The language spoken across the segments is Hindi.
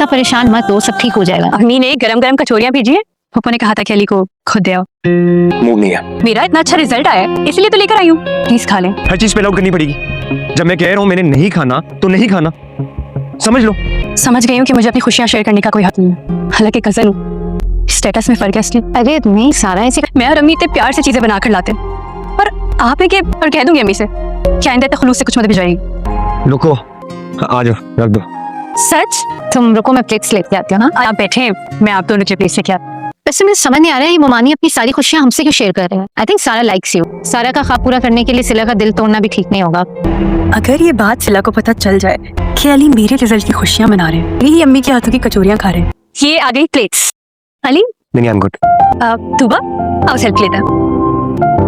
इतना परेशान मत हो, सब ठीक हो जाएगा। अम्मी ने गरम गरम कचौरियां भेजी है। पापा ने कहा था कि अली को खुद दे आओ। मूड नहीं है। मेरा इतना अच्छा रिजल्ट आया है इसलिए तो लेकर आई हूँ, प्लीज खा लें। हर चीज पे अलाउड करनी पड़ेगी। जब मैं कह रहा हूँ मैंने नहीं खाना तो नहीं खाना, समझ लो। समझ गई हूँ कि मुझे अपनी खुशियां शेयर करने का कोई हक नहीं है, हालांकि कजन हूँ, स्टेटस में फर्क है इसलिए। अरे नहीं सारा ऐसे, मैं और अम्मी इतने प्यार से चीजें बनाकर लाते हैं और आप है कि और कह दूंगी अम्मी से कि आइंदा तक खलूस से कुछ मत भिजवाएगी। रुको, आ जाओ, रख दो। सच? तुम रुको, मैं प्लेट्स लेके आती हूँ ना। आप बैठे, मैं आप दोनों के प्लेस लेके आती। वैसे मुझे समझ नहीं आ रहा है ये मोमानी अपनी सारी खुशियां हमसे क्यों शेयर कर रहे हैं। आई थिंक सारा लाइक्स यू। सारा का ख्वाब पूरा करने के लिए सिला का दिल तोड़ना भी ठीक नहीं होगा। अगर ये बात सिला को पता चल जाए कि अली मेरे रिजल्ट की खुशियां मना रहे हैं, मेरी अम्मी के हाथों की कचौरियां खा रहे हैं। ये आ गई प्लेट्स। अली, नहीं, आई एम गुड। तुबा, आओ सेल्फ लेते हैं।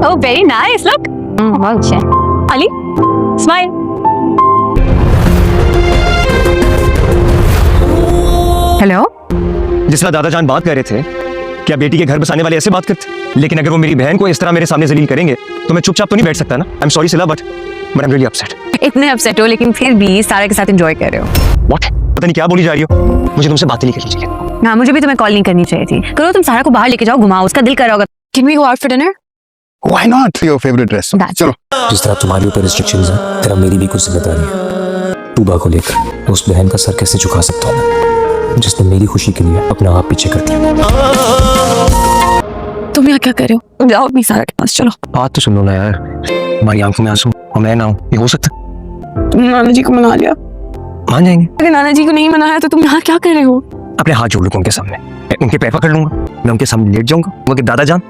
Oh very nice, look. बहुत अच्छा है। अली, स्माइल। हेलो। जिस तरह दादाजान बात कर रहे थे, क्या बेटी के घर बसाने वाले ऐसे बात करते? लेकिन अगर वो मेरी बहन को इस तरह मेरे सामने जलील करेंगे तो मैं चुपचाप तो नहीं बैठ सकता ना। आई एम सॉरी सिला, but I am really upset. इतने अपसेट हो लेकिन फिर भी सारा के साथ एंजॉय कर रहे हो। व्हाट? पता नहीं क्या बोली जा रही हो। मुझे तुमसे बात नहीं करनी चाहिए। हाँ, मुझे भी तुम्हें कॉल नहीं करनी चाहिए थी। करो, तुम सारा को बाहर लेके जाओ, घुमाओ, उसका दिल कर रहा होगा। Can we go out for dinner? Why not? Your favorite restaurant. चलो। जिस तरह तुम्हारे ऊपर रिस्ट्रिक्शंस हैं, तेरा मेरी भी कुछ जिम्मेदारी है। तूबा को लेकर उस बहन का सर कैसे झुका सकता हूँ मैं, जिसने मेरी खुशी के लिए अपना आप पीछे कर दिया। तुम यहाँ क्या कर रहे हो? जाओ अपनी सारा के पास, चलो। बात तो सुनो ना यार। हमारी आंखों में आंसू और मैं ना हूँ, ये हो सकता? तुमने नाना जी को मना लिया? मान जाएंगे। अगर नाना जी को नहीं मनाया तो तुम यहाँ क्या कर रहे हो? अपने हाथ जोड़ लूंगा उनके सामने, मैं उनके पैर पकड़ लूंगा, मैं उनके सामने लेट जाऊंगा। वो कि दादाजान,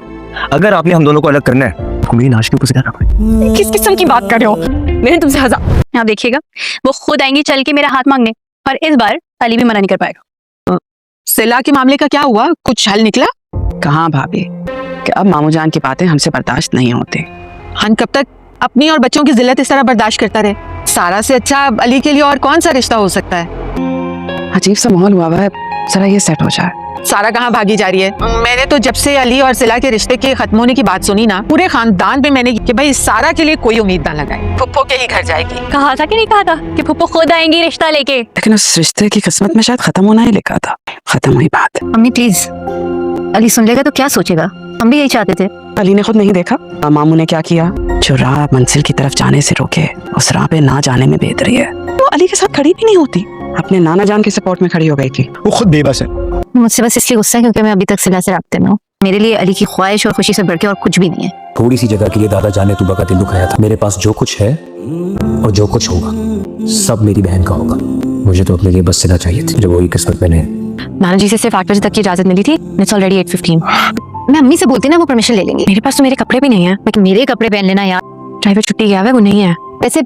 अगर आपने हम दोनों को अलग करना है तो मेरी नाश के ऊपर से क्या रखना? किस किस्म की बात कर रहे हो? मैंने तुमसे हजार। आप देखिएगा, वो खुद आएंगी चल के मेरा हाथ मांगने, और इस बार अली भी मना नहीं कर पाएगा। सिला के मामले का क्या हुआ? कुछ हल निकला? कहाँ भाभी, कि अब मामू जान की बातें हमसे बर्दाश्त नहीं होती। हम कब तक अपनी और बच्चों की जिल्लत इस तरह बर्दाश्त करता रहे? सारा से अच्छा अली के लिए और कौन सा रिश्ता हो सकता है? अजीब सा माहौल हुआ है, जरा ये सेट हो जाए। सारा कहाँ भागी जा रही है? मैंने तो जब से अली और सिला के रिश्ते के खत्म होने की बात सुनी ना, पूरे खानदान पे मैंने कि भाई सारा के लिए कोई उम्मीद ना लगाए, फुप्पो के ही घर जाएगी। कहा था कि नहीं कहा था कि फुप्पो खुद आएंगी रिश्ता लेके? लेकिन उस रिश्ते की किस्मत में शायद खत्म होना ही लिखा था। खत्म हुई बात। मम्मी प्लीज, अली सुन लेगा तो क्या सोचेगा? हम भी यही चाहते थे। अली ने खुद नहीं देखा मामू ने क्या किया? जो राह मंजिल की तरफ जाने से रोके, उस राह पे ना जाने में बेहतरी है। वो अली के साथ खड़ी भी नहीं होती, अपने नाना जान के सपोर्ट में खड़ी हो गई थी। वो खुद बेबस है। मुझसे बस इसलिए गुस्सा है क्योंकि मैं अभी तक सिला से राब्ते में हूँ। मेरे लिए अली की ख्वाहिश और खुशी से बढ़ के और कुछ भी नहीं है। थोड़ी सी जगह के लिए दादाजान ने तूबा का दिल दुखाया था। मेरे पास जो कुछ है और जो कुछ होगा सब मेरी बहन का होगा। मुझे तो अपने लिए बस सिला चाहिए थी, जो वही किस्मत में नहीं। नाना जी से सिर्फ 8 बजे तक की इजाजत मिली थी। It's already 8:15। मैं अम्मी से बोलती ना, वो परमिशन ले लेंगे। मेरे पास तो मेरे कपड़े भी नहीं है। लेकिन मेरे कपड़े पहन लेना यार। ड्राइवर छुट्टी गया है, वो नहीं है। वैसे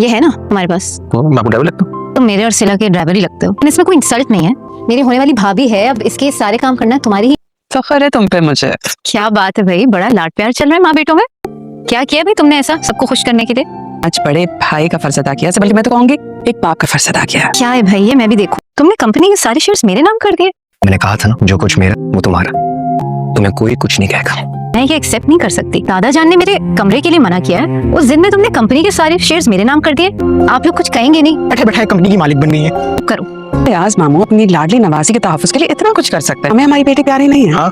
ये है ना हमारे पास, मैं आपको ड्राइवर लगता हूँ? तुम मेरे और सिला के ड्राइवर ही लगते हो। इसमें कोई इंसल्ट नहीं है। मेरी होने वाली भाभी है, अब इसके सारे काम करना तुम्हारी ही। फख्र है तुम पे मुझे। क्या बात है भाई, बड़ा लाड प्यार चल रहा है माँ बेटों में। क्या किया भाई तुमने ऐसा सबको खुश करने के लिए? आज बड़े भाई का फर्ज अदा किया, बल्कि मैं तो कहूंगी एक बाप का फर्ज अदा किया। क्या है भाई ये, मैं भी देखूं। तुमने कंपनी के सारे शेयर्स मेरे नाम कर दिए। मैंने कहा था ना, जो कुछ मेरा वो तुम्हारा, तुम्हें कोई कुछ नहीं कहेगा। मैं ये एक्सेप्ट नहीं कर सकती। दादाजान ने मेरे कमरे के लिए मना किया है, उस दिन में तुमने कंपनी के सारे शेयर्स मेरे नाम कर दिए। आप लोग कुछ कहेंगे नहीं? बैठे बैठे कंपनी की मालिक बन गई है। करो। आज मामू अपनी लाडली नवाजी के तहफ्फुज़ के लिए इतना कुछ कर सकते हैं। हमें हमारी बेटी प्यारी नहीं है? हाँ।